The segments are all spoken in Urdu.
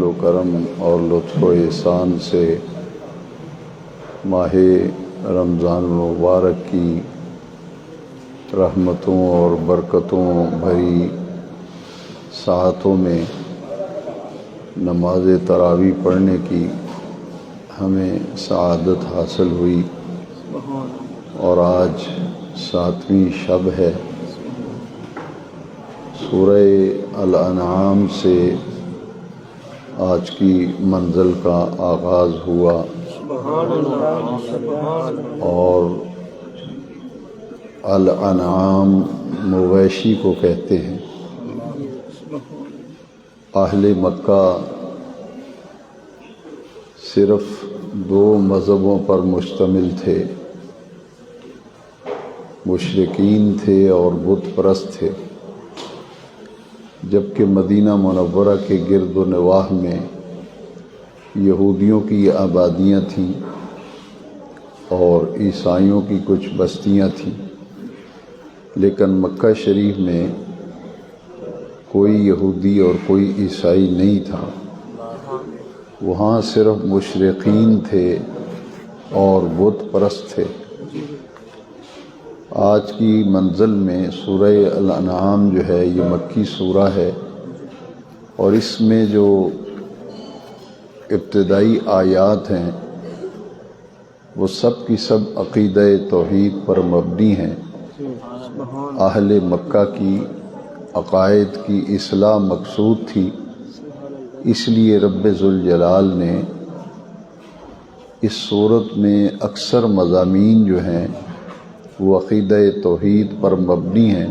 و کرم اور لطف و احسان سے ماہ رمضان المبارک کی رحمتوں اور برکتوں بھری ساعتوں میں نماز تراویح پڑھنے کی ہمیں سعادت حاصل ہوئی، اور آج 7ویں شب ہے۔ سورہ الانعام سے آج کی منزل کا آغاز ہوا، اور الانعام مویشی کو کہتے ہیں۔ اہل مکہ صرف 2 مذہبوں پر مشتمل تھے، مشرکین تھے اور بت پرست تھے، جبکہ مدینہ منورہ کے گرد و نواح میں یہودیوں کی آبادیاں تھیں اور عیسائیوں کی کچھ بستیاں تھیں، لیکن مکہ شریف میں کوئی یہودی اور کوئی عیسائی نہیں تھا، وہاں صرف مشرکین تھے اور بت پرست تھے۔ آج کی منزل میں سورہ الانعام جو ہے یہ مکی سورہ ہے، اور اس میں جو ابتدائی آیات ہیں وہ سب کی سب عقیدہ توحید پر مبنی ہیں۔ اہل مکہ کی عقائد کی اصلاح مقصود تھی، اس لیے رب ذوالجلال نے اس صورت میں اکثر مضامین جو ہیں وہ عقیدہ توحید پر مبنی ہیں،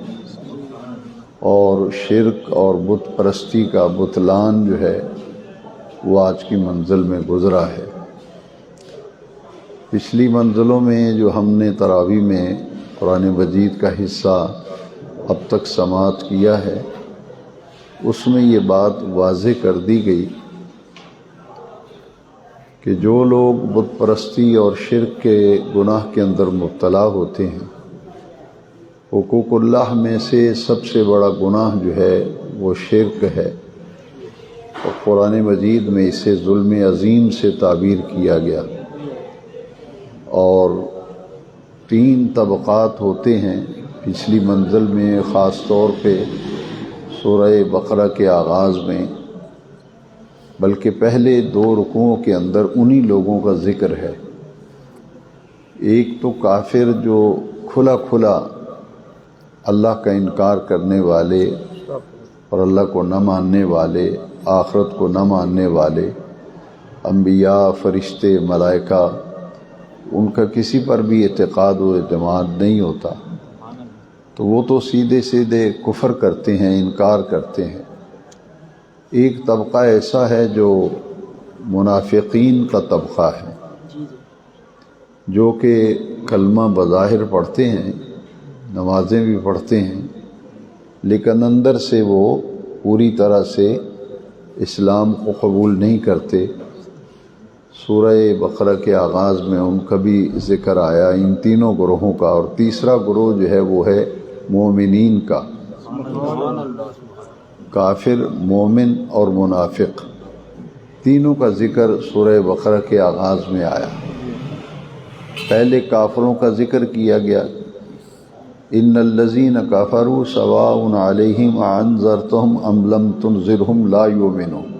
اور شرک اور بت پرستی کا بطلان جو ہے وہ آج کی منزل میں گزرا ہے۔ پچھلی منزلوں میں جو ہم نے تراویح میں قرآن مجید کا حصہ اب تک سماعت کیا ہے، اس میں یہ بات واضح کر دی گئی کہ جو لوگ بت پرستی اور شرک کے گناہ کے اندر مبتلا ہوتے ہیں، حقوق اللہ میں سے سب سے بڑا گناہ جو ہے وہ شرک ہے، اور قرآن مجید میں اسے ظلم عظیم سے تعبیر کیا گیا۔ اور 3 طبقات ہوتے ہیں پچھلی منزل میں، خاص طور پہ سورہ بقرہ کے آغاز میں، بلکہ پہلے 2 رکوعوں کے اندر انہی لوگوں کا ذکر ہے۔ ایک تو کافر جو کھلا کھلا اللہ کا انکار کرنے والے اور اللہ کو نہ ماننے والے، آخرت کو نہ ماننے والے، انبیاء، فرشتے، ملائکہ، ان کا کسی پر بھی اعتقاد و اعتماد نہیں ہوتا، تو وہ تو سیدھے سیدھے کفر کرتے ہیں، انکار کرتے ہیں۔ ایک طبقہ ایسا ہے جو منافقین کا طبقہ ہے، جو کہ کلمہ بظاہر پڑھتے ہیں، نمازیں بھی پڑھتے ہیں، لیکن اندر سے وہ پوری طرح سے اسلام کو قبول نہیں کرتے۔ سورہ بقرہ کے آغاز میں ان کا بھی ذکر آیا، ان تینوں گروہوں کا، اور تیسرا گروہ جو ہے وہ ہے مومنین کا۔ کافر، مومن اور منافق، تینوں کا ذکر سورہ بقرہ کے آغاز میں آیا۔ پہلے کافروں کا ذکر کیا گیا، ان الذین کفروا سواء علیہم اانذرتہم ام لم تنذرہم لا یؤمنون،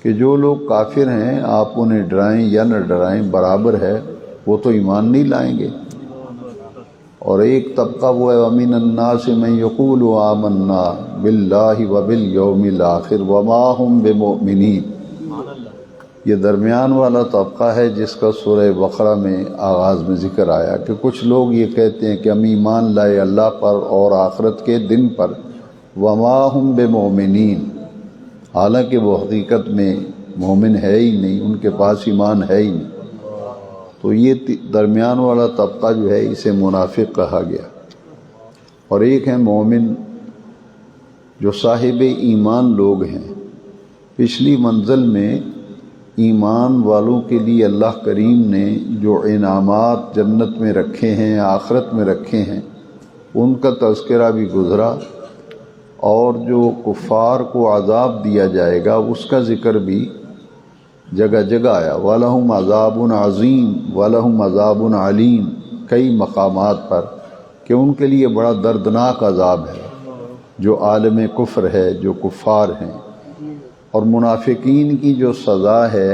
کہ جو لوگ کافر ہیں آپ انہیں ڈرائیں یا نہ ڈرائیں برابر ہے، وہ تو ایمان نہیں لائیں گے۔ اور ایک طبقہ وہ ہے وَمِنَ النَّاسِ مَن يَقُولُ آمَنَّا بِاللَّهِ وَبِالْيَوْمِ الْآخِرِ وَمَا هُمْ بِمُؤْمِنِينَ، یہ درمیان والا طبقہ ہے جس کا سورہ بقرہ میں آغاز میں ذکر آیا کہ کچھ لوگ یہ کہتے ہیں کہ ہم ایمان لائے اللہ پر اور آخرت کے دن پر، وَمَا هُمْ بِمُؤْمِنِينَ، حالانکہ وہ حقیقت میں مومن ہے ہی نہیں، ان کے پاس ایمان ہے ہی نہیں۔ تو یہ درمیان والا طبقہ جو ہے اسے منافق کہا گیا۔ اور ایک ہے مومن، جو صاحب ایمان لوگ ہیں۔ پچھلی منزل میں ایمان والوں کے لیے اللہ کریم نے جو انعامات جنت میں رکھے ہیں، آخرت میں رکھے ہیں، ان کا تذکرہ بھی گزرا، اور جو کفار کو عذاب دیا جائے گا اس کا ذکر بھی جگہ جگہ آیا، وَلَهُمْ عَذَابٌ عَظِيمٌ وَلَهُمْ عَذَابٌ عَلِيمٌ، کئی مقامات پر کہ ان کے لیے بڑا دردناک عذاب ہے جو عالم کفر ہے، جو کفار ہیں۔ اور منافقین کی جو سزا ہے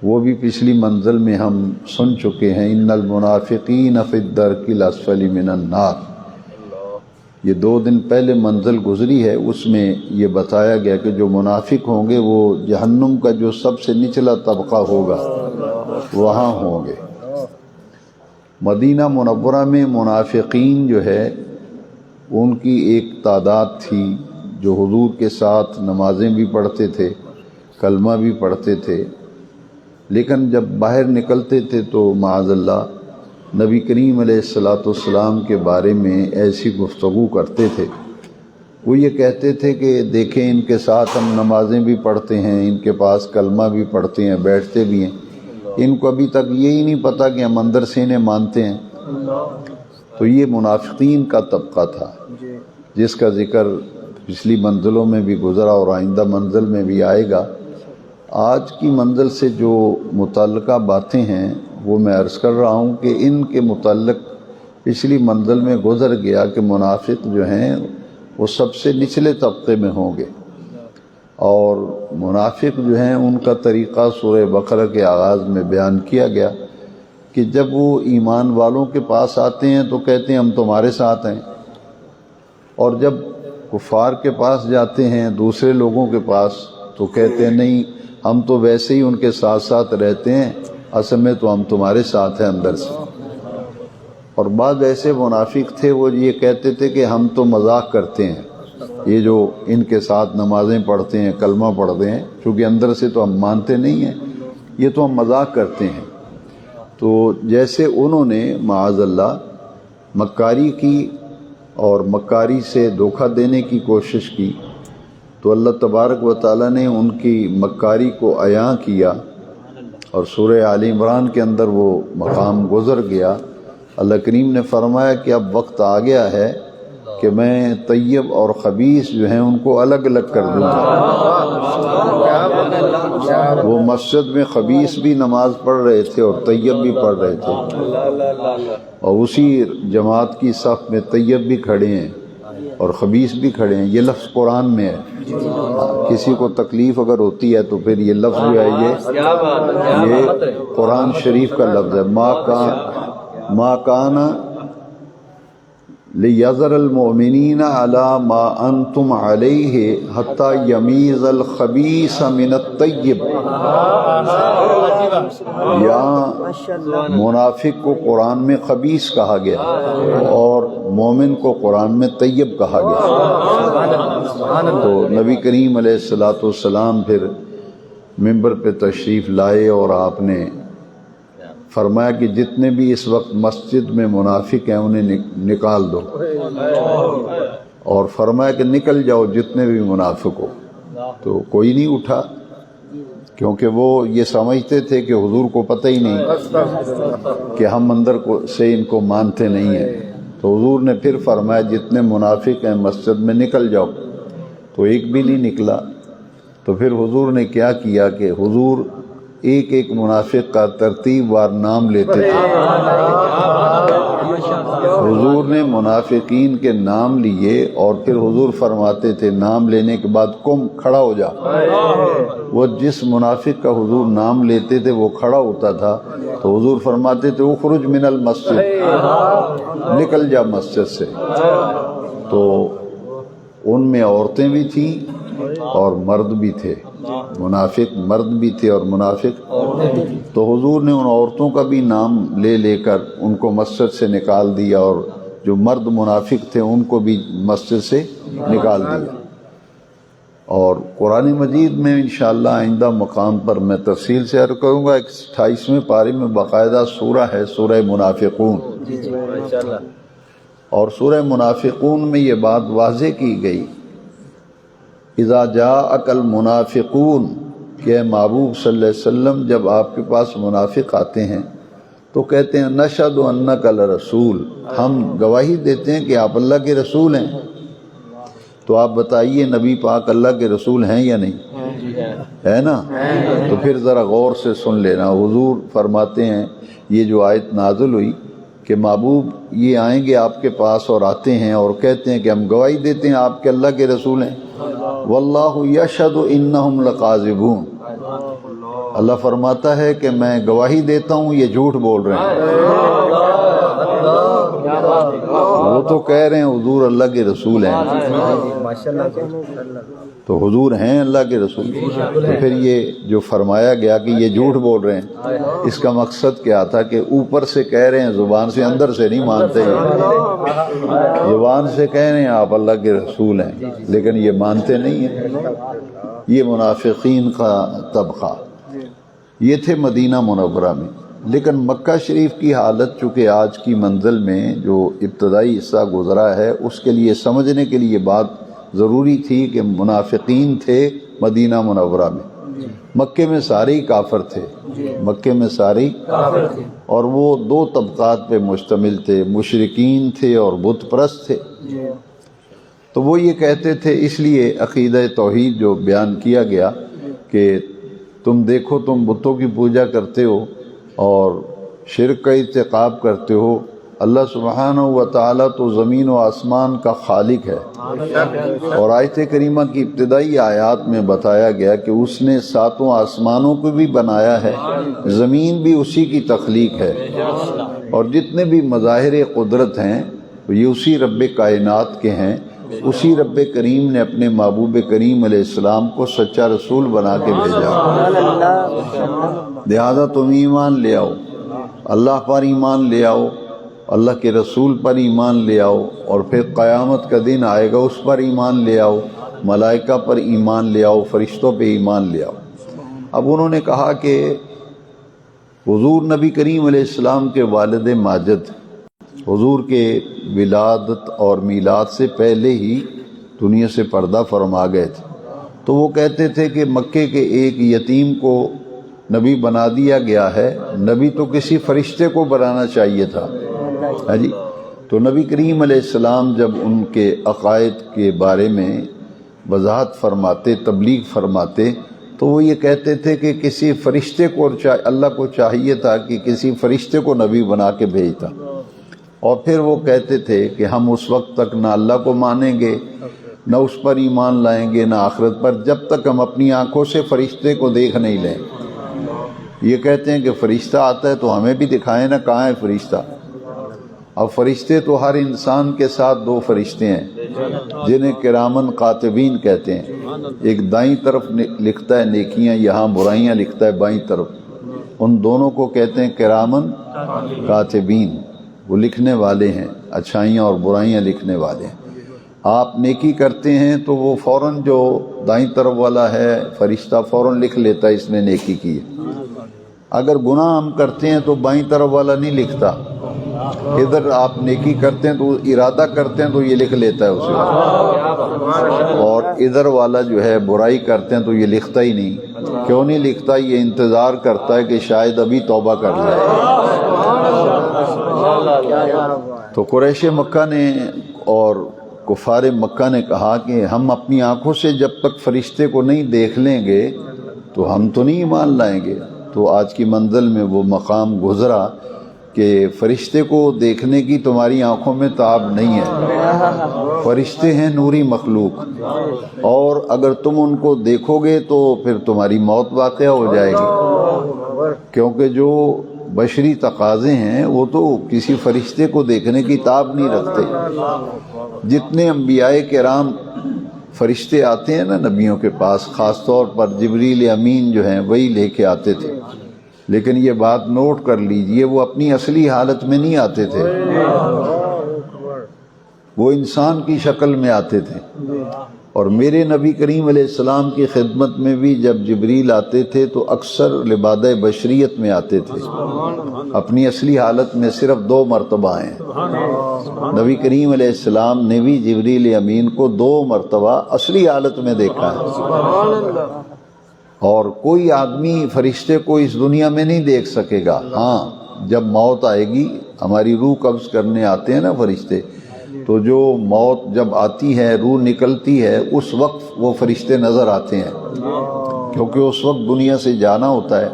وہ بھی پچھلی منزل میں ہم سن چکے ہیں، ان المنافقین فی الدرک الاسفل من النار۔ یہ 2 دن پہلے منزل گزری ہے، اس میں یہ بتایا گیا کہ جو منافق ہوں گے وہ جہنم کا جو سب سے نچلا طبقہ ہوگا وہاں ہوں گے۔ مدینہ منورہ میں منافقین جو ہے ان کی ایک تعداد تھی جو حضور کے ساتھ نمازیں بھی پڑھتے تھے، کلمہ بھی پڑھتے تھے، لیکن جب باہر نکلتے تھے تو معاذ اللہ نبی کریم علیہ السلام کے بارے میں ایسی گفتگو کرتے تھے۔ وہ یہ کہتے تھے کہ دیکھیں ان کے ساتھ ہم نمازیں بھی پڑھتے ہیں، ان کے پاس کلمہ بھی پڑھتے ہیں، بیٹھتے بھی ہیں، ان کو ابھی تک یہی نہیں پتہ کہ ہم اندر سے انہیں مانتے ہیں۔ تو یہ منافقین کا طبقہ تھا جس کا ذکر پچھلی منزلوں میں بھی گزرا اور آئندہ منزل میں بھی آئے گا۔ آج کی منزل سے جو متعلقہ باتیں ہیں وہ میں عرض کر رہا ہوں کہ ان کے متعلق پچھلی منزل میں گزر گیا کہ منافق جو ہیں وہ سب سے نچلے طبقے میں ہوں گے، اور منافق جو ہیں ان کا طریقہ سورہ بقرہ کے آغاز میں بیان کیا گیا کہ جب وہ ایمان والوں کے پاس آتے ہیں تو کہتے ہیں ہم تمہارے ساتھ ہیں، اور جب کفار کے پاس جاتے ہیں دوسرے لوگوں کے پاس تو کہتے ہیں نہیں ہم تو ویسے ہی ان کے ساتھ ساتھ رہتے ہیں، اصل میں تو ہم تمہارے ساتھ ہیں اندر سے۔ اور بعض ایسے منافق تھے وہ یہ کہتے تھے کہ ہم تو مذاق کرتے ہیں، یہ جو ان کے ساتھ نمازیں پڑھتے ہیں، کلمہ پڑھتے ہیں، چونکہ اندر سے تو ہم مانتے نہیں ہیں، یہ تو ہم مذاق کرتے ہیں۔ تو جیسے انہوں نے معاذ اللہ مکاری کی اور مکاری سے دھوکہ دینے کی کوشش کی تو اللہ تبارک و تعالیٰ نے ان کی مکاری کو عیاں کیا، اور سورہ آل عمران کے اندر وہ مقام گزر گیا۔ اللہ کریم نے فرمایا کہ اب وقت آ گیا ہے کہ میں طیب اور خبیث جو ہیں ان کو الگ الگ کر دوں گا۔ وہ مسجد میں خبیث بھی نماز پڑھ رہے تھے اور طیب بھی پڑھ رہے تھے، اور اسی جماعت کی صف میں طیب بھی کھڑے ہیں اور خبیث بھی کھڑے ہیں۔ یہ لفظ قرآن میں ہے، کسی کو تکلیف اگر ہوتی ہے تو پھر یہ لفظ جو ہے یہ قرآن شریف کا لفظ ہے، ما کان لیذر المؤمنین علی ما انتم علیہ حتی یمیز الخبیث من الطیب۔ یہاں منافق کو قرآن میں خبیث کہا گیا اور مومن کو قرآن میں طیب کہا گیا۔ تو نبی کریم علیہ السلام پھر منبر پہ تشریف لائے اور آپ نے فرمایا کہ جتنے بھی اس وقت مسجد میں منافق ہیں انہیں نکال دو، اور فرمایا کہ نکل جاؤ جتنے بھی منافق ہو۔ تو کوئی نہیں اٹھا کیونکہ وہ یہ سمجھتے تھے کہ حضور کو پتہ ہی نہیں کہ ہم اندر سے ان کو مانتے نہیں ہیں۔ تو حضور نے پھر فرمایا جتنے منافق ہیں مسجد میں نکل جاؤ، تو ایک بھی نہیں نکلا۔ تو پھر حضور نے کیا کیا کہ حضور ایک ایک منافق کا ترتیب وار نام لیتے تھے۔ حضور نے منافقین کے نام لیے اور پھر حضور فرماتے تھے نام لینے کے بعد قم، کھڑا ہو جا۔ وہ جس منافق کا حضور نام لیتے تھے وہ کھڑا ہوتا تھا تو حضور فرماتے تھے اخرج من المسجد، نکل جا مسجد سے۔ تو ان میں عورتیں بھی تھیں اور مرد بھی تھے، منافق مرد بھی تھے اور منافق، تو حضور نے ان عورتوں کا بھی نام لے لے کر ان کو مسجد سے نکال دیا، اور جو مرد منافق تھے ان کو بھی مسجد سے نکال دیا۔ اور قرآن مجید میں انشاءاللہ آئندہ مقام پر میں تفصیل سے عرض کروں گا، 28ویں پارے میں باقاعدہ سورہ ہے، سورہ منافقون، اور سورہ منافقون میں یہ بات واضح کی گئی اذا جاءک المنافقون کہ محبوب صلی اللہ علیہ وسلم جب آپ کے پاس منافق آتے ہیں تو کہتے ہیں نشہد انک لرسول، ہم گواہی دیتے ہیں کہ آپ اللہ کے رسول ہیں۔ تو آپ بتائیے نبی پاک اللہ کے رسول ہیں یا نہیں؟ ہے نا؟ تو پھر ذرا غور سے سن لینا. حضور فرماتے ہیں یہ جو آیت نازل ہوئی کہ محبوب یہ آئیں گے آپ کے پاس اور آتے ہیں اور کہتے ہیں کہ ہم گواہی دیتے ہیں آپ کے اللہ کے رسول ہیں. واللہ یشہد انہم لکاذبون. اللہ فرماتا ہے کہ میں گواہی دیتا ہوں یہ جھوٹ بول رہے ہیں. وہ تو کہہ رہے ہیں حضور اللہ کے رسول ہیں. تو حضور ہیں اللہ کے رسول. تو پھر یہ جو فرمایا گیا کہ یہ جھوٹ بول رہے ہیں، اس کا مقصد کیا تھا کہ اوپر سے کہہ رہے ہیں، زبان سے، اندر سے نہیں مانتے ہیں. زبان سے کہہ رہے ہیں آپ اللہ کے رسول ہیں لیکن یہ مانتے نہیں ہیں. یہ منافقین کا طبقہ یہ تھے مدینہ منورہ میں. لیکن مکہ شریف کی حالت چونکہ آج کی منزل میں جو ابتدائی حصہ گزرا ہے اس کے لیے سمجھنے کے لیے بات ضروری تھی کہ منافقین تھے مدینہ منورہ میں. مکے میں سارے ہی کافر تھے، مکے میں سارے اور وہ دو طبقات پہ مشتمل تھے، مشرکین تھے اور بت پرست تھے. تو وہ یہ کہتے تھے، اس لیے عقیدہ توحید جو بیان کیا گیا کہ تم دیکھو تم بتوں کی پوجا کرتے ہو اور شرک کا ارتکاب کرتے ہو. اللہ سبحانہ و تعالیٰ تو زمین و آسمان کا خالق ہے، اور آیت کریمہ کی ابتدائی آیات میں بتایا گیا کہ اس نے ساتوں آسمانوں کو بھی بنایا ہے، زمین بھی اسی کی تخلیق ہے، اور جتنے بھی مظاہر قدرت ہیں یہ اسی رب کائنات کے ہیں. اسی رب کریم نے اپنے محبوب کریم علیہ السلام کو سچا رسول بنا کے بھیجا. لہذا تم ایمان لے آؤ، اللہ پر ایمان لے آؤ، اللہ کے رسول پر ایمان لے آؤ، اور پھر قیامت کا دن آئے گا اس پر ایمان لے آؤ، ملائکہ پر ایمان لے آؤ، فرشتوں پہ ایمان لے آؤ. اب انہوں نے کہا کہ حضور نبی کریم علیہ السلام کے والد ماجد حضور کے ولادت اور میلاد سے پہلے ہی دنیا سے پردہ فرما گئے تھے. تو وہ کہتے تھے کہ مکے کے ایک یتیم کو نبی بنا دیا گیا ہے. نبی تو کسی فرشتے کو بنانا چاہیے تھا. ہاں جی. تو نبی کریم علیہ السلام جب ان کے عقائد کے بارے میں وضاحت فرماتے، تبلیغ فرماتے، تو وہ یہ کہتے تھے کہ کسی فرشتے کو، اللہ کو چاہیے تھا کہ کسی فرشتے کو نبی بنا کے بھیجتا. اور پھر وہ کہتے تھے کہ ہم اس وقت تک نہ اللہ کو مانیں گے، نہ اس پر ایمان لائیں گے، نہ آخرت پر، جب تک ہم اپنی آنکھوں سے فرشتے کو دیکھ نہیں لیں. یہ کہتے ہیں کہ فرشتہ آتا ہے تو ہمیں بھی دکھائیں نا کہاں ہے فرشتہ. اب فرشتے تو ہر انسان کے ساتھ دو فرشتے ہیں جنہیں کرامن کاتبین کہتے ہیں. ایک دائیں طرف لکھتا ہے نیکیاں، یہاں برائیاں لکھتا ہے بائیں طرف. ان دونوں کو کہتے ہیں کرامن کاتبین. وہ لکھنے والے ہیں، اچھائیاں اور برائیاں لکھنے والے ہیں. آپ نیکی کرتے ہیں تو وہ فوراً جو دائیں طرف والا ہے فرشتہ فوراً لکھ لیتا ہے اس نے نیکی کی ہے. اگر گناہ ہم کرتے ہیں تو بائیں طرف والا نہیں لکھتا. ادھر آپ نیکی کرتے ہیں تو ارادہ کرتے ہیں تو یہ لکھ لیتا ہے اسے، اور ادھر والا جو ہے برائی کرتے ہیں تو یہ لکھتا ہی نہیں. کیوں نہیں لکھتا؟ یہ انتظار کرتا ہے کہ شاید ابھی توبہ کر جائے. تو قریش مکہ نے اور کفار مکہ نے کہا کہ ہم اپنی آنکھوں سے جب تک فرشتے کو نہیں دیکھ لیں گے تو ہم تو نہیں ایمان لائیں گے. تو آج کی منزل میں وہ مقام گزرا کہ فرشتے کو دیکھنے کی تمہاری آنکھوں میں تاب نہیں ہے. فرشتے ہیں نوری مخلوق، اور اگر تم ان کو دیکھو گے تو پھر تمہاری موت واقع ہو جائے گی، کیونکہ جو بشری تقاضے ہیں وہ تو کسی فرشتے کو دیکھنے کی تاب نہیں رکھتے. جتنے انبیاء کرام فرشتے آتے ہیں نا نبیوں کے پاس، خاص طور پر جبریل امین جو ہیں وہی لے کے آتے تھے. لیکن یہ بات نوٹ کر لیجئے، وہ اپنی اصلی حالت میں نہیں آتے تھے، وہ انسان کی شکل میں آتے تھے. اور میرے نبی کریم علیہ السلام کی خدمت میں بھی جب جبریل آتے تھے تو اکثر لبادہ بشریت میں آتے تھے. اپنی اصلی حالت میں صرف 2 مرتبہ آئے ہیں. نبی کریم علیہ السلام نے بھی جبریل امین کو 2 مرتبہ اصلی حالت میں دیکھا ہے. اور کوئی آدمی فرشتے کو اس دنیا میں نہیں دیکھ سکے گا. ہاں جب موت آئے گی، ہماری روح قبض کرنے آتے ہیں نا فرشتے، تو جو موت جب آتی ہے، روح نکلتی ہے، اس وقت وہ فرشتے نظر آتے ہیں، کیونکہ اس وقت دنیا سے جانا ہوتا ہے،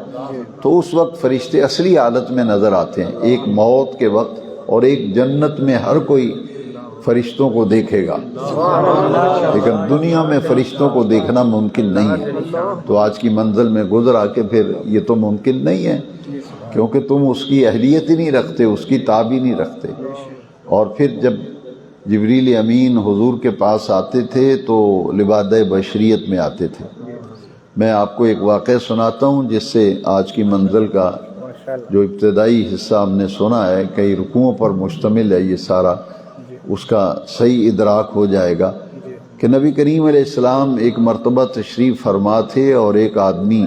تو اس وقت فرشتے اصلی حالت میں نظر آتے ہیں، ایک موت کے وقت، اور ایک جنت میں ہر کوئی فرشتوں کو دیکھے گا، لیکن دنیا میں فرشتوں کو دیکھنا ممکن نہیں ہے۔ تو آج کی منزل میں گزرا کہ پھر یہ تو ممکن نہیں ہے، کیونکہ تم اس کی اہلیت ہی نہیں رکھتے، اس کی تاب ہی نہیں رکھتے۔ اور پھر جب جبریل امین حضور کے پاس آتے تھے تو لبادہ بشریت میں آتے تھے۔ میں آپ کو ایک واقعہ سناتا ہوں جس سے آج کی منزل کا جو ابتدائی حصہ ہم نے سنا ہے، کئی رکوعوں پر مشتمل ہے یہ سارا، اس کا صحیح ادراک ہو جائے گا کہ نبی کریم علیہ السلام ایک مرتبہ تشریف فرما تھے اور ایک آدمی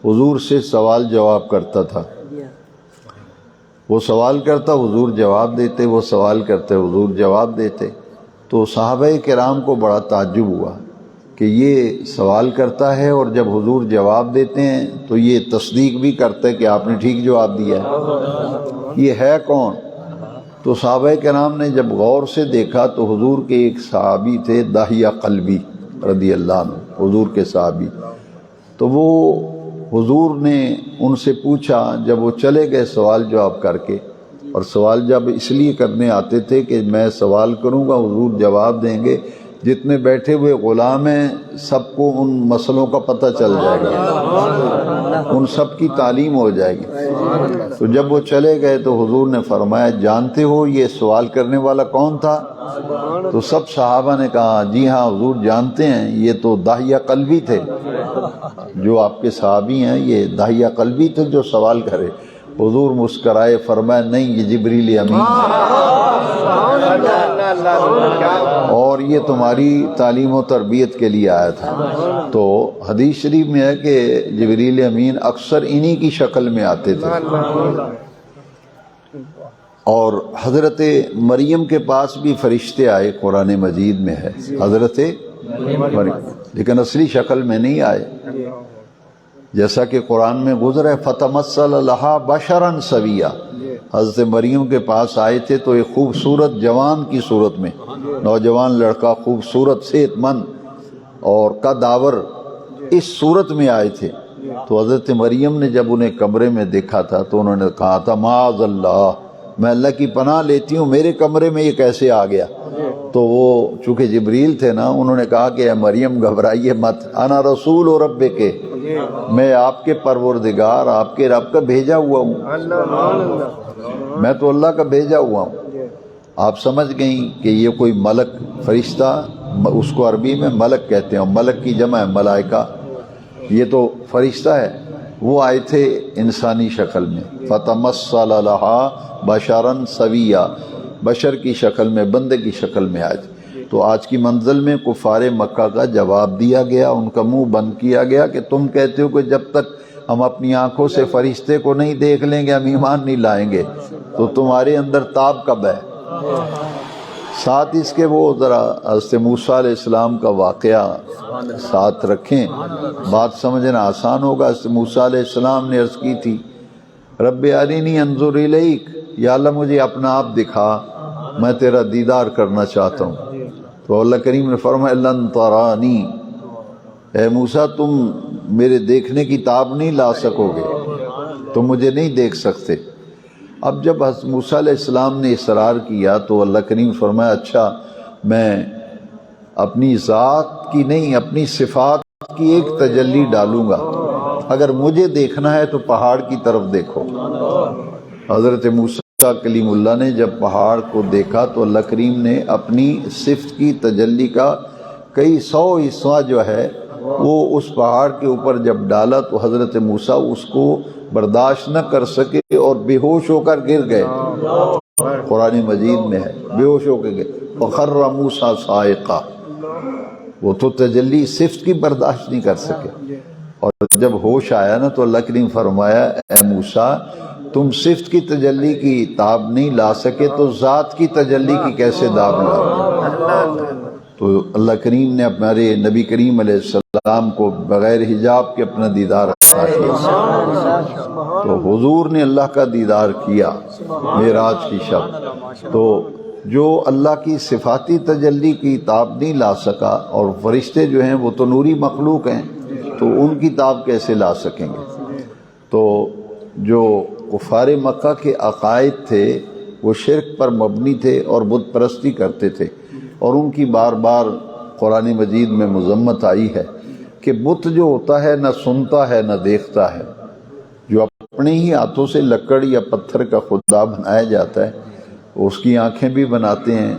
حضور سے سوال جواب کرتا تھا۔ وہ سوال کرتا، حضور جواب دیتے، وہ سوال کرتے، حضور جواب دیتے۔ تو صحابہ کرام کو بڑا تعجب ہوا کہ یہ سوال کرتا ہے اور جب حضور جواب دیتے ہیں تو یہ تصدیق بھی کرتا ہے کہ آپ نے ٹھیک جواب دیا ہے، یہ ہے کون؟ تو صحابہ کرام نے جب غور سے دیکھا تو حضور کے ایک صحابی تھے، داہیہ قلبی رضی اللہ عنہ، حضور کے صحابی۔ تو وہ حضور نے ان سے پوچھا، جب وہ چلے گئے سوال جواب کر کے، اور سوال جب اس لیے کرنے آتے تھے کہ میں سوال کروں گا، حضور جواب دیں گے، جتنے بیٹھے ہوئے غلام ہیں سب کو ان مسئلوں کا پتہ چل جائے گا، ان سب کی تعلیم ہو جائے گی۔ تو جب وہ چلے گئے تو حضور نے فرمایا، جانتے ہو یہ سوال کرنے والا کون تھا؟ تو سب صحابہ نے کہا جی ہاں حضور جانتے ہیں، یہ تو داہیہ قلبی تھے، جو آپ کے صحابی ہیں یہ داہیہ قلبی تھے جو سوال کرے۔ حضور مسکرائے، فرمایا نہیں، یہ جبریل امین اور یہ تمہاری تعلیم و تربیت کے لیے آیا تھا۔ تو حدیث شریف میں ہے کہ جبریل امین اکثر انہی کی شکل میں آتے تھے، اور حضرت مریم کے پاس بھی فرشتے آئے، قرآن مجید میں ہے حضرت مریم، لیکن اصلی شکل میں نہیں آئے، جیسا کہ قرآن میں گزرا ہے فتمثل لہا بشرا سویا۔ حضرت مریم کے پاس آئے تھے تو ایک خوبصورت جوان کی صورت میں، نوجوان لڑکا، خوبصورت، صحت مند اور قدآور، اس صورت میں آئے تھے۔ تو حضرت مریم نے جب انہیں کمرے میں دیکھا تھا تو انہوں نے کہا تھا معاذ اللہ، میں اللہ کی پناہ لیتی ہوں، میرے کمرے میں یہ کیسے آ گیا؟ تو وہ چونکہ جبریل تھے نا، انہوں نے کہا کہ اے مریم گھبرائیے مت، انا رسول و رب کے، میں آپ کے پروردگار، آپ کے رب کا بھیجا ہوا ہوں، میں تو اللہ کا بھیجا ہوا ہوں۔ آپ سمجھ گئیں کہ یہ کوئی ملک، فرشتہ، اس کو عربی میں ملک کہتے ہیں، اور ملک کی جمع ہے ملائکہ، یہ تو فرشتہ ہے۔ وہ آئے تھے انسانی شکل میں، فتمثل لہا بشرا سویا، بشر کی شکل میں، بندے کی شکل میں آئے تھے۔ تو آج کی منزل میں کفار مکہ کا جواب دیا گیا، ان کا منہ بند کیا گیا کہ تم کہتے ہو کہ جب تک ہم اپنی آنکھوں سے فرشتے کو نہیں دیکھ لیں گے ہم ایمان نہیں لائیں گے، تو تمہارے اندر تاب کب ہے؟ ساتھ اس کے وہ ذرا حضرت موسیٰ علیہ السلام کا واقعہ ساتھ رکھیں، بات سمجھنا آسان ہوگا۔ حضرت موسیٰ علیہ السلام نے عرض کی تھی رب ارینی انظر الیک، یا اللہ مجھے اپنا آپ دکھا، میں تیرا دیدار کرنا چاہتا ہوں۔ تو اللہ کریم نے فرمایا لن ترانی، اے موسیٰ تم میرے دیکھنے کی تاب نہیں لا سکو گے، تم مجھے نہیں دیکھ سکتے۔ اب جب حضرت موسیٰ علیہ السلام نے اصرار کیا تو اللہ کریم فرمایا اچھا میں اپنی ذات کی نہیں، اپنی صفات کی ایک تجلی ڈالوں گا، اگر مجھے دیکھنا ہے تو پہاڑ کی طرف دیکھو۔ حضرت موسیٰ کلیم اللہ نے جب پہاڑ کو دیکھا تو اللہ کریم نے اپنی صفت کی تجلی کا کئی سو حصہ جو ہے وہ اس پہاڑ کے اوپر جب ڈالا تو حضرت موسیٰ اس کو برداشت نہ کر سکے اور بے ہوش ہو کر گر گئے، قرآن مجید میں ہے بے ہوش ہو کے گئے، فخر موسیٰ صاعقہ، وہ تو تجلی صفت کی برداشت نہیں کر سکے۔ اور جب ہوش آیا نا تو اللہ کریم فرمایا اے موسیٰ تم صفت کی تجلی کی تاب نہیں لا سکے تو ذات کی تجلی کی کیسے داب لا؟ تو اللہ کریم نے ہمارے نبی کریم علیہ السلام کو بغیر حجاب کے اپنا دیدار عطا کیا، تو حضور نے اللہ کا دیدار کیا معراج کی شب۔ تو جو اللہ کی صفاتی تجلی کی تاب نہیں لا سکا، اور فرشتے جو ہیں وہ تو نوری مخلوق ہیں، تو ان کی تاب کیسے لا سکیں گے؟ تو جو کفار مکہ کے عقائد تھے وہ شرک پر مبنی تھے اور بت پرستی کرتے تھے، اور ان کی بار بار قرآن مجید میں مذمت آئی ہے کہ بت جو ہوتا ہے نہ سنتا ہے نہ دیکھتا ہے، جو اپنے ہی ہاتھوں سے لکڑ یا پتھر کا خدا بنایا جاتا ہے، اس کی آنکھیں بھی بناتے ہیں،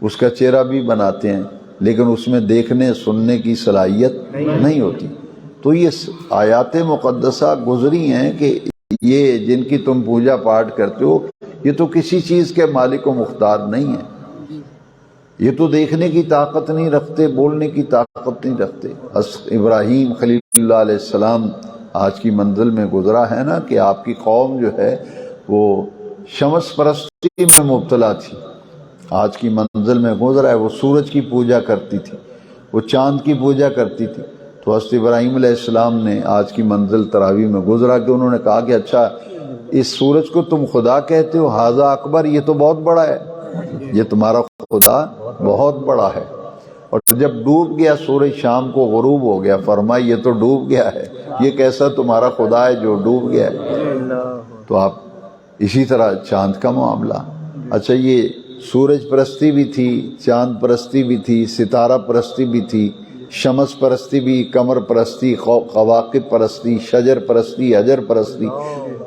اس کا چہرہ بھی بناتے ہیں، لیکن اس میں دیکھنے سننے کی صلاحیت نہیں ہوتی۔ تو یہ آیات مقدسہ گزری ہیں کہ یہ جن کی تم پوجا پاٹ کرتے ہو یہ تو کسی چیز کے مالک و مختار نہیں ہیں، یہ تو دیکھنے کی طاقت نہیں رکھتے، بولنے کی طاقت نہیں رکھتے۔ ابراہیم خلیل اللہ علیہ السلام آج کی منزل میں گزرا ہے نا کہ آپ کی قوم جو ہے وہ شمس پرستی میں مبتلا تھی، آج کی منزل میں گزرا ہے، وہ سورج کی پوجا کرتی تھی، وہ چاند کی پوجا کرتی تھی۔ تو حضرت ابراہیم علیہ السلام نے آج کی منزل تراویح میں گزرا کہ انہوں نے کہا کہ اچھا اس سورج کو تم خدا کہتے ہو، ھذا اکبر، یہ تو بہت بڑا ہے، یہ تمہارا خدا بہت بڑا ہے۔ اور جب ڈوب گیا سورج، شام کو غروب ہو گیا، فرمایا یہ تو ڈوب گیا ہے، یہ کیسا تمہارا خدا ہے جو ڈوب گیا ہے؟ تو آپ اسی طرح چاند کا معاملہ، اچھا یہ سورج پرستی بھی تھی، چاند پرستی بھی تھی، ستارہ پرستی بھی تھی، شمس پرستی بھی، قمر پرستی، کواکب پرستی، شجر پرستی، حجر پرستی۔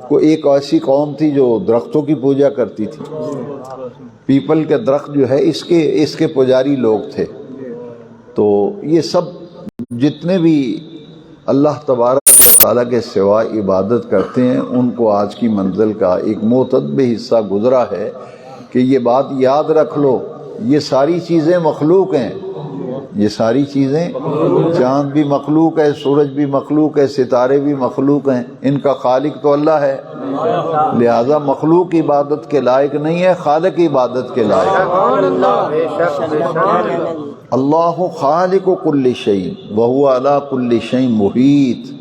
کوئی ایک ایسی قوم تھی جو درختوں کی پوجا کرتی تھی، پیپل کے درخت جو ہے اس کے پجاری لوگ تھے۔ تو یہ سب جتنے بھی اللہ تبارک تعالیٰ کے سوا عبادت کرتے ہیں ان کو آج کی منزل کا ایک معتدب حصہ گزرا ہے کہ یہ بات یاد رکھ لو، یہ ساری چیزیں مخلوق ہیں، یہ ساری چیزیں، چاند بھی مخلوق ہے، سورج بھی مخلوق ہے، ستارے بھی مخلوق ہیں، ان کا خالق تو اللہ ہے، لہذا مخلوق عبادت کے لائق نہیں ہے، خالق عبادت کے لائق ہے۔ اللہ خالق کل شیء وہو علی کل شیء محیط۔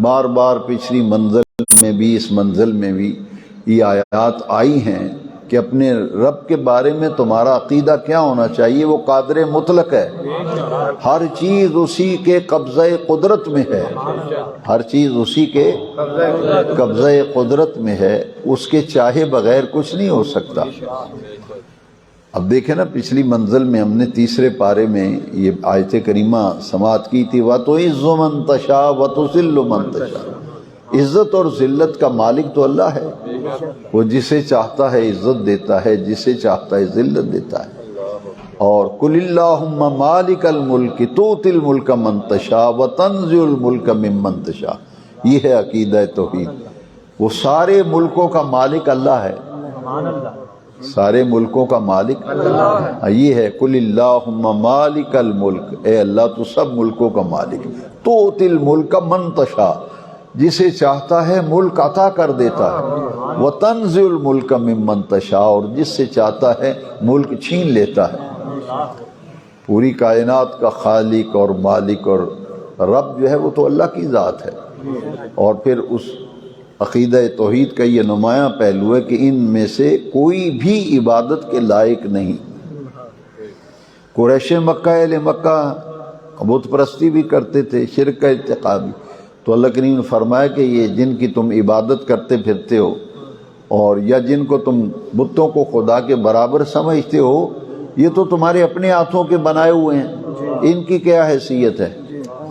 بار بار پچھلی منزل میں بھی اس منزل میں بھی یہ آیات آئی ہیں کہ اپنے رب کے بارے میں تمہارا عقیدہ کیا ہونا چاہیے، وہ قادر مطلق ہے، ہر چیز اسی کے قبضہ قدرت میں ہے، ہر چیز اسی کے قبضہ قدرت میں ہے، اس کے چاہے بغیر کچھ نہیں ہو سکتا۔ اب دیکھیں نا پچھلی منزل میں ہم نے تیسرے پارے میں یہ آیت کریمہ سماعت کی تھی، وَتُعِزُّ مَن تَشَاءُ وَتُذِلُّ مَن تَشَاءُ۔ عزت اور ذلت کا مالک تو اللہ ہے، وہ جسے چاہتا ہے عزت دیتا ہے، جسے چاہتا ہے ذلت دیتا ہے۔ اور قُلِ اللَّهُمَّ مَالِكَ الْمُلْكِ تُؤْتِي الْمُلْكَ مَن تَشَاءُ وَتَنزِعُ الْمُلْكَ مِمَّن تَشَاءُ۔ یہ ہے عقیدہ توحید، وہ سارے ملکوں کا مالک اللہ ہے، سارے ملکوں کا مالک یہ ہے۔ قُلِ اللَّهُمَّ مَالِكَ الْمُلْكِ، اے اللہ تو سب ملکوں کا مالک، تُؤْتِي الْمُلْكَ مَن تَشَاءُ، جسے چاہتا ہے ملک عطا کر دیتا ہے، وَتَنزِعُ الْمُلْكَ مِمَّن تَشَاءُ، اور جس سے چاہتا ہے ملک چھین لیتا ہے۔ پوری کائنات کا خالق اور مالک اور رب جو ہے وہ تو اللہ کی ذات ہے۔ اور پھر اس عقیدہ توحید کا یہ نمایاں پہلو ہے کہ ان میں سے کوئی بھی عبادت کے لائق نہیں۔ قریش مکہ، اہل مکہ بت پرستی بھی کرتے تھے، شرک کا ارتکاب بھی، تو اللہ کریم نے فرمایا کہ یہ جن کی تم عبادت کرتے پھرتے ہو اور یا جن کو تم بتوں کو خدا کے برابر سمجھتے ہو، یہ تو تمہارے اپنے ہاتھوں کے بنائے ہوئے ہیں، ان کی کیا حیثیت ہے؟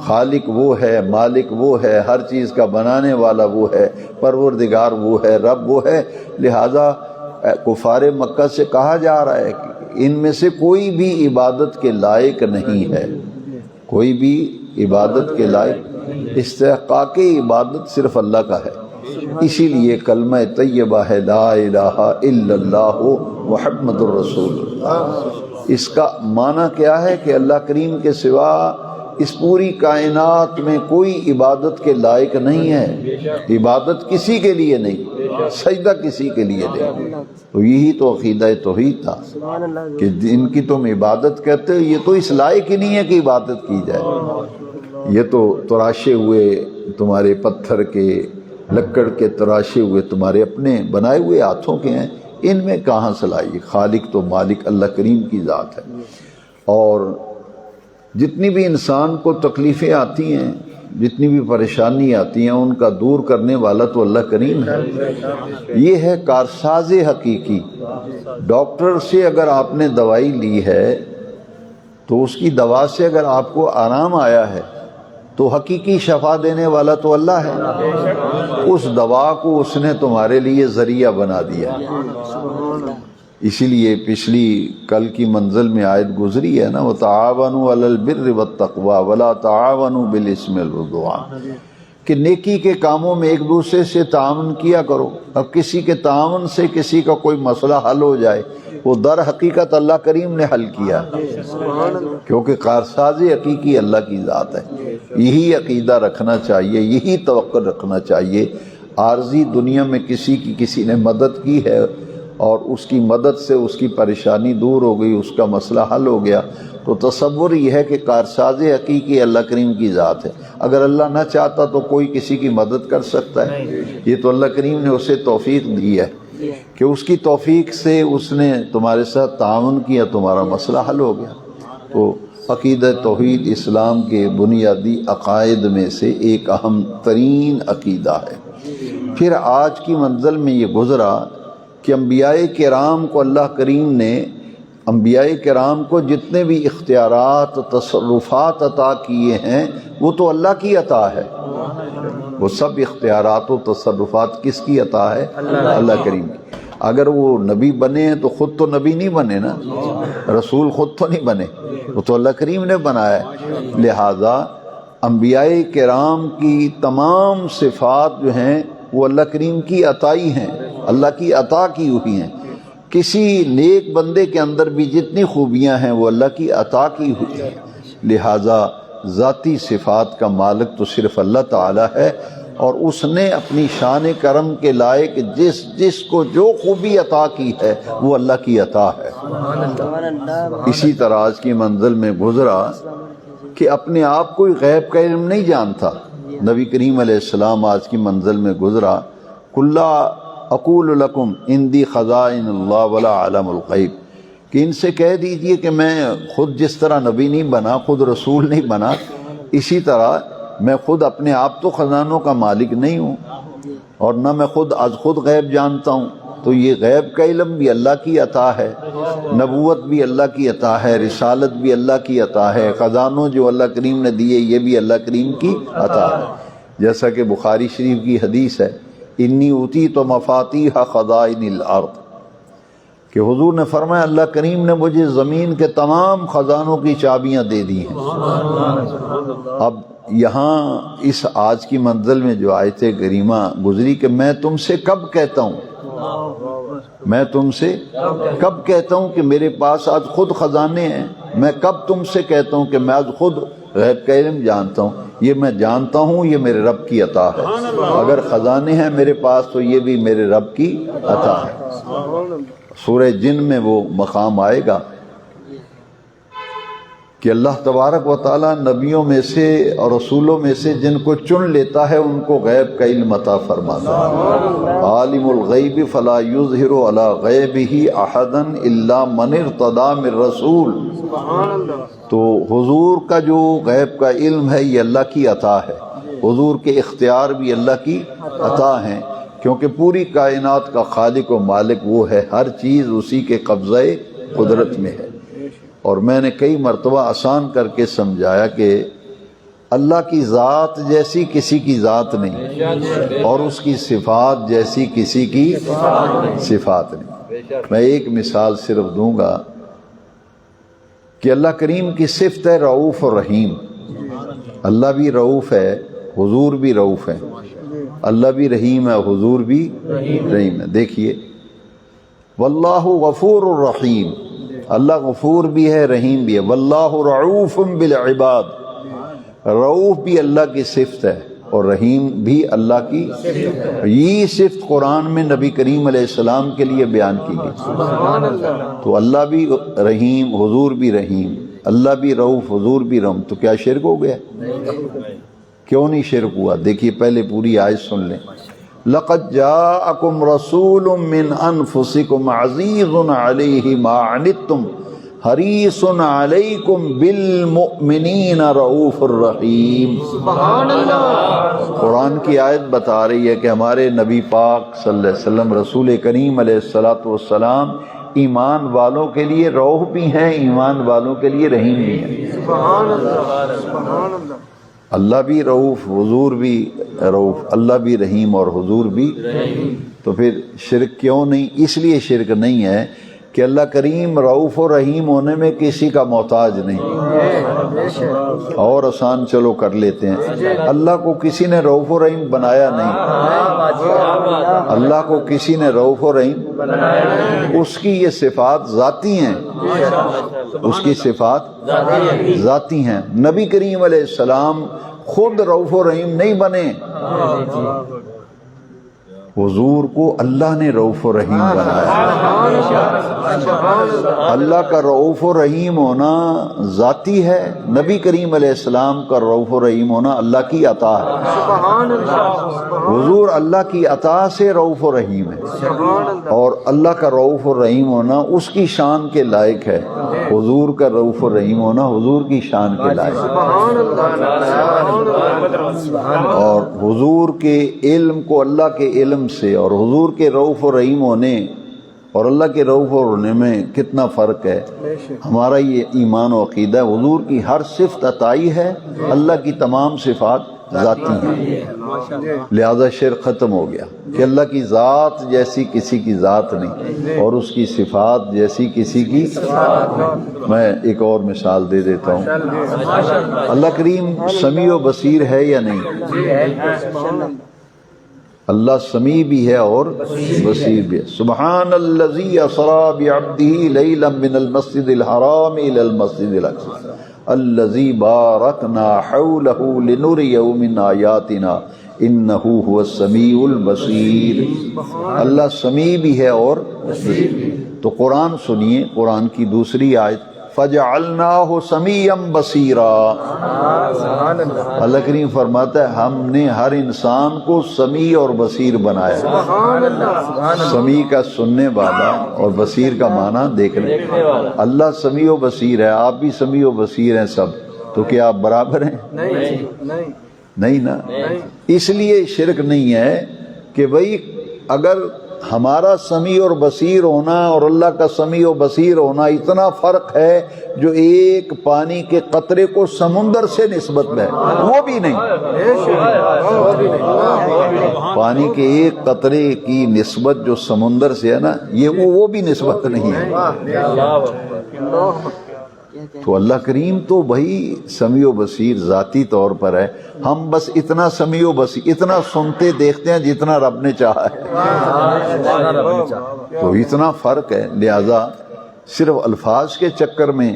خالق وہ ہے، مالک وہ ہے، ہر چیز کا بنانے والا وہ ہے، پروردگار وہ ہے، رب وہ ہے۔ لہذا کفار مکہ سے کہا جا رہا ہے کہ ان میں سے کوئی بھی عبادت کے لائق نہیں ہے، کوئی بھی عبادت کے لائق، استحقاق عبادت صرف اللہ کا ہے۔ اسی لیے کلمہ طیبہ ہے لا الہ الا اللہ محمد الرسول اللہ۔ اس کا معنی کیا ہے کہ اللہ کریم کے سوا اس پوری کائنات میں کوئی عبادت کے لائق نہیں ہے، عبادت کسی کے لیے نہیں، سجدہ کسی کے لیے نہیں۔ تو یہی تو عقیدہ توحید تھا کہ جن کی تم عبادت کرتے ہو یہ تو اس لائق ہی نہیں ہے کہ عبادت کی جائے، یہ تو تراشے ہوئے تمہارے پتھر کے، لکڑ کے تراشے ہوئے تمہارے اپنے بنائے ہوئے ہاتھوں کے ہیں، ان میں کہاں صلاحی؟ خالق تو مالک اللہ کریم کی ذات ہے، اور جتنی بھی انسان کو تکلیفیں آتی ہیں، جتنی بھی پریشانی آتی ہیں، ان کا دور کرنے والا تو اللہ کریم ہے۔ یہ ہے کارساز حقیقی۔ ڈاکٹر سے اگر آپ نے دوائی لی ہے تو اس کی دوا سے اگر آپ کو آرام آیا ہے تو حقیقی شفا دینے والا تو اللہ ہے، اس دوا کو اس نے تمہارے لیے ذریعہ بنا دیا۔ اسی لیے پچھلی کل کی منزل میں آیت گزری ہے نا، وَتَعَاوَنُوا عَلَى الْبِرِّ وَالتَّقْوَى وَلَا تَعَاوَنُوا بِالْإِثْمِ وَالْعُدْوَانِ، کہ نیکی کے کاموں میں ایک دوسرے سے تعاون کیا کرو۔ اب کسی کے تعاون سے کسی کا کوئی مسئلہ حل ہو جائے، وہ در حقیقت اللہ کریم نے حل کیا، کیونکہ کارساز حقیقی اللہ کی ذات ہے۔ یہی عقیدہ رکھنا چاہیے، یہی توقع رکھنا چاہیے۔ عارضی دنیا میں کسی نے مدد کی ہے اور اس کی مدد سے اس کی پریشانی دور ہو گئی، اس کا مسئلہ حل ہو گیا، تو تصور یہ ہے کہ کارساز حقیقی اللہ کریم کی ذات ہے۔ اگر اللہ نہ چاہتا تو کوئی کسی کی مدد کر سکتا ہے؟ یہ تو اللہ کریم نے اسے توفیق دی ہے کہ اس کی توفیق سے اس نے تمہارے ساتھ تعاون کیا، تمہارا مسئلہ حل ہو گیا۔ تو عقیدہ توحید اسلام کے بنیادی عقائد میں سے ایک اہم ترین عقیدہ ہے۔ پھر آج کی منزل میں یہ گزرا کہ انبیاء کرام کو اللہ کریم نے، انبیاء کرام کو جتنے بھی اختیارات تصرفات عطا کیے ہیں وہ تو اللہ کی عطا ہے۔ وہ سب اختیارات و تصرفات کس کی عطا ہے؟ اللہ کریم کی۔ اگر وہ نبی بنے ہیں تو خود تو نبی نہیں بنے نا، رسول خود تو نہیں بنے، وہ تو اللہ کریم نے بنایا ہے۔ لہذا انبیاء کرام کی تمام صفات جو ہیں وہ اللہ کریم کی عطائی ہیں، اللہ کی عطا کی ہوئی ہیں۔ کسی نیک بندے کے اندر بھی جتنی خوبیاں ہیں وہ اللہ کی عطا کی ہوئی ہیں۔ لہذا ذاتی صفات کا مالک تو صرف اللہ تعالی ہے، اور اس نے اپنی شان کرم کے لائق جس کو جو خوبی عطا کی ہے وہ اللہ کی عطا ہے۔ اسی طرح آج کی منزل میں گزرا کہ اپنے آپ کوئی غیب کا علم نہیں جانتا۔ نبی کریم علیہ السلام آج کی منزل میں گزرا، کُلَّا اقول لکم عندی خزائن اللہ ولا اعلم الغیب، کہ ان سے کہہ دیجئے کہ میں خود جس طرح نبی نہیں بنا، خود رسول نہیں بنا، اسی طرح میں خود اپنے آپ تو خزانوں کا مالک نہیں ہوں، اور نہ میں خود غیب جانتا ہوں۔ تو یہ غیب کا علم بھی اللہ کی عطا ہے، نبوت بھی اللہ کی عطا ہے، رسالت بھی اللہ کی عطا ہے، خزانوں جو اللہ کریم نے دیے یہ بھی اللہ کریم کی عطا ہے۔ جیسا کہ بخاری شریف کی حدیث ہے، انی اوتیت مفاتیح خزائن الارض، کہ حضور نے فرمایا اللہ کریم نے مجھے زمین کے تمام خزانوں کی چابیاں دے دی ہیں۔ اب یہاں اس آج کی منزل میں جو آیت کریمہ گزری کہ میں تم سے کب کہتا ہوں، میں تم سے کب کہتا ہوں کہ میرے پاس آج خود خزانے ہیں، میں کب تم سے کہتا ہوں کہ میں آج خود غیب کا علم جانتا ہوں، یہ میں جانتا ہوں، یہ میرے رب کی عطا ہے۔ اگر خزانے ہیں میرے پاس تو یہ بھی میرے رب کی عطا ہے۔ سورہ جن میں وہ مقام آئے گا کہ اللہ تبارک و تعالیٰ نبیوں میں سے اور رسولوں میں سے جن کو چن لیتا ہے ان کو غیب کا علم عطا فرماتا ہے۔ عالم الغیب فلا یظہر علی غیبہ احدا الا من ارتضی من رسول، تو حضور کا جو غیب کا علم ہے یہ اللہ کی عطا ہے، حضور کے اختیار بھی اللہ کی عطا ہیں، کیونکہ پوری کائنات کا خالق و مالک وہ ہے، ہر چیز اسی کے قبضہ قدرت میں ہے۔ اور میں نے کئی مرتبہ آسان کر کے سمجھایا کہ اللہ کی ذات جیسی کسی کی ذات نہیں، اور اس کی صفات جیسی کسی کی صفات نہیں۔ میں ایک مثال صرف دوں گا کہ اللہ کریم کی صفت ہے رؤوف اور رحیم۔ اللہ بھی رؤوف ہے، حضور بھی رؤوف ہے، اللہ بھی رحیم ہے، حضور بھی رحیم ہے۔ دیکھیے واللہ غفور الرحیم، اللہ غفور بھی ہے، رحیم بھی ہے۔ واللہ رعوف بالعباد، رعوف بھی اللہ کی صفت ہے اور رحیم بھی اللہ کی یہ صفت قرآن میں نبی کریم علیہ السلام کے لیے بیان کی گئی۔ تو اللہ بھی رحیم، حضور بھی رحیم، اللہ بھی رعوف، حضور بھی رحیم، تو کیا شرک ہو گیا؟ کیوں نہیں شرک ہوا؟ دیکھیے پہلے پوری آیت سن لیں۔ لقد جاءکم رسول من انفسکم عزیز علیہ ما عنتم حریص علیکم بالمؤمنین رؤوف الرحیم۔ سبحان اللہ۔ قرآن کی آیت بتا رہی ہے کہ ہمارے نبی پاک صلی اللہ علیہ وسلم رسول کریم علیہ الصلوۃ والسلام ایمان والوں کے لیے رؤوف بھی ہیں، ایمان والوں کے لیے رحیم بھی ہیں۔ سبحان اللہ، سبحان اللہ۔ اللہ بھی رؤوف، حضور بھی رؤوف، اللہ بھی رحیم اور حضور بھی رحیم۔ تو پھر شرک کیوں نہیں؟ اس لیے شرک نہیں ہے کہ اللہ کریم رؤوف و رحیم ہونے میں کسی کا محتاج نہیں۔ اور آسان چلو کر لیتے ہیں، اللہ کو کسی نے رؤوف و رحیم بنایا نہیں، اللہ کو کسی نے رؤوف و رحیم، اس کی یہ صفات ذاتی ہیں، اس کی صفات ذاتی ہیں۔ نبی کریم علیہ السلام خود رؤوف و رحیم نہیں بنے، حضور کو اللہ نے رؤوف و رحیم بنایا۔ اللہ کا رؤوف و رحیم ہونا ذاتی ہے، نبی کریم علیہ السلام کا رؤوف و رحیم ہونا اللہ کی عطا ہے۔ حضور اللہ کی عطا سے رؤوف و رحیم ہے، اور اللہ کا رؤوف و رحیم ہونا اس کی شان کے لائق ہے، حضور کا رؤوف و رحیم ہونا حضور کی شان کے لائق ہے۔ اور حضور کے علم کو اللہ کے علم سے اور حضور کے رؤوف و رحیم ہونے اور اللہ کے رؤوف و ہونے میں کتنا فرق ہے۔ ہمارا یہ ایمان و عقیدہ ہے، حضور کی ہر صفت عطائی ہے، اللہ کی تمام صفات ذاتی ہیں، لہذا شرک ختم ہو گیا کہ اللہ کی ذات جیسی کسی کی ذات نہیں اور اس کی صفات جیسی کسی کی۔ میں ایک اور مثال دے دیتا ہوں، اللہ کریم سمیع و بصیر ہے یا نہیں؟ اللہ سمیع بھی ہے اور بصیر بھی ہے۔ سبحان الذی اسری بعبدہ لیلا من المسجد الحرام الی المسجد الاقصی الذی بارکنا حولہ لنریہ من آیاتنا انہ هو السمیع البصیر۔ اللہ سمیع بھی ہے اور بصیر بھی۔ تو قرآن سنیے، قرآن کی دوسری آیت فَجَعَلْنَاهُ سَمِيًّا بَصِيرًا۔ اللہ کریم فرماتا ہے ہم نے ہر انسان کو سمیع اور بصیر بنایا۔ سمیع کا سننے والا اور بصیر کا معنی دیکھنے۔ اللہ سمیع و بصیر ہے، آپ بھی سمیع و بصیر ہیں سب، تو کیا آپ برابر ہیں؟ نہیں نا۔ اس لیے شرک نہیں ہے کہ بھئی اگر ہمارا سمیع اور بصیر ہونا اور اللہ کا سمیع و بصیر ہونا اتنا فرق ہے جو ایک پانی کے قطرے کو سمندر سے نسبت ہے، وہ بھی نہیں۔ پانی کے ایک قطرے کی نسبت جو سمندر سے ہے نا، یہ وہ بھی نسبت نہیں ہے۔ تو اللہ کریم تو بھائی سمیع و بصیر ذاتی طور پر ہے، ہم بس اتنا سمیع و بصیر، اتنا سنتے دیکھتے ہیں جتنا رب نے چاہا ہے، تو اتنا فرق ہے۔ لہذا صرف الفاظ کے چکر میں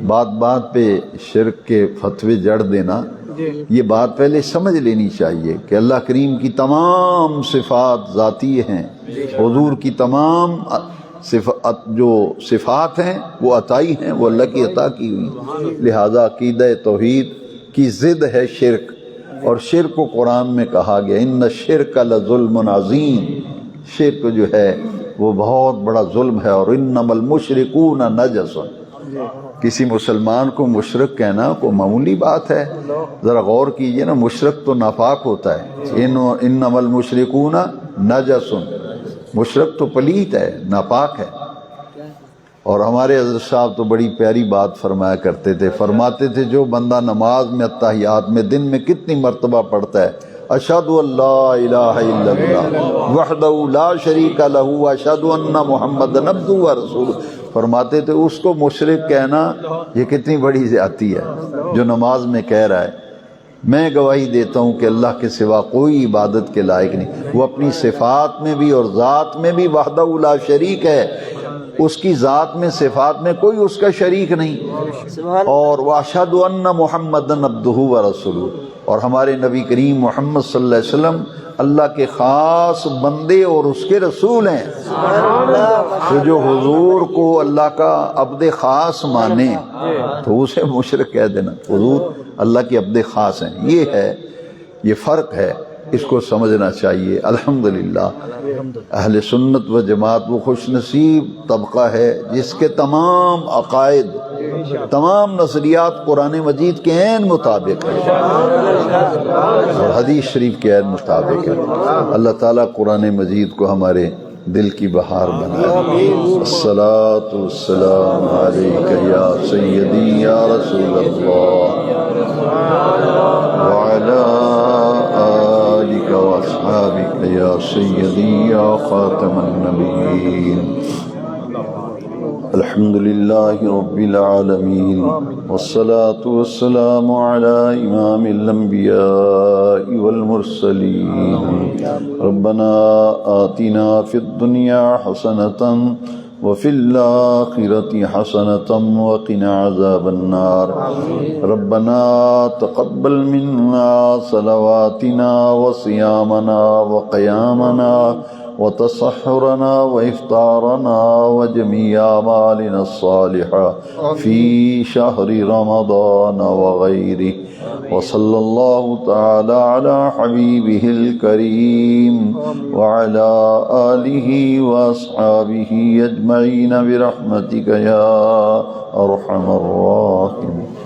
بات بات پہ شرک کے فتوے جڑ دینا، یہ بات پہلے سمجھ لینی چاہیے کہ اللہ کریم کی تمام صفات ذاتی ہیں، حضور کی تمام جو صفات ہیں وہ عطائی ہیں، وہ اللہ کی عطا کی ہوئی۔ لہذا عقیدہ توحید کی ضد ہے شرک، اور شرک کو قرآن میں کہا گیا ان الشرک لظلم عظیم، شرک جو ہے وہ بہت بڑا ظلم ہے، اور انما المشرکون نجس، کسی مسلمان کو مشرک کہنا کوئی معمولی بات ہے؟ ذرا غور کیجئے نا، مشرک تو ناپاک ہوتا ہے، انما المشرکون نجس، مشرک تو پلیت ہے، ناپاک ہے۔ اور ہمارے حضرت صاحب تو بڑی پیاری بات فرمایا کرتے تھے، فرماتے تھے جو بندہ نماز میں التحیات میں دن میں کتنی مرتبہ پڑھتا ہے، اشہد ان لا الہ الا اللہ وحدہ لا شریک لہ اشہد ان محمدًا عبدہ ورسولہ، فرماتے تھے اس کو مشرک کہنا یہ کتنی بڑی زیادتی ہے جو نماز میں کہہ رہا ہے۔ میں گواہی دیتا ہوں کہ اللہ کے سوا کوئی عبادت کے لائق نہیں، وہ اپنی صفات میں بھی اور ذات میں بھی وحدہ لا شریک ہے، اس کی ذات میں صفات میں کوئی اس کا شریک نہیں، اور واشہد ان محمدًا عبدہ ورسولہ، اور ہمارے نبی کریم محمد صلی اللہ علیہ وسلم اللہ کے خاص بندے اور اس کے رسول ہیں۔ تو جو حضور کو اللہ کا عبد خاص مانے تو اسے مشرک کہہ دینا، حضور اللہ کے عبد خاص ہیں، یہ ہے، یہ فرق ہے۔ اس کو سمجھنا چاہیے۔ الحمدللہ اہل سنت و جماعت وہ خوش نصیب طبقہ ہے جس کے تمام عقائد، تمام نظریات قرآن مجید کے عین مطابق ہے اور حدیث شریف کے عین مطابق ہے۔ اللہ تعالیٰ قرآن مجید کو ہمارے دل کی بہار بنائے۔ الصلاۃ والسلام علیک یا سیدی یا رسول اللہ وعلی آلک واصحابک یا سیدی یا خاتم النبیین۔ الحمد للہ رب العالمین والصلاة والسلام علی امام الانبیاء والمرسلین۔ ربنا آتنا فی الدنیا حسنة وفی الآخرة حسنة وقنا عذاب النار۔ ربنا تقبل منا صلواتنا وصيامنا وقيامنا وتصحرنا وإفطارنا وجميع أعمالنا الصالحة في شهر رمضان وغيره، وصلى الله تعالى على حبيبه الكريم وعلى آله وأصحابه أجمعين برحمتك يا أرحم الراحمين۔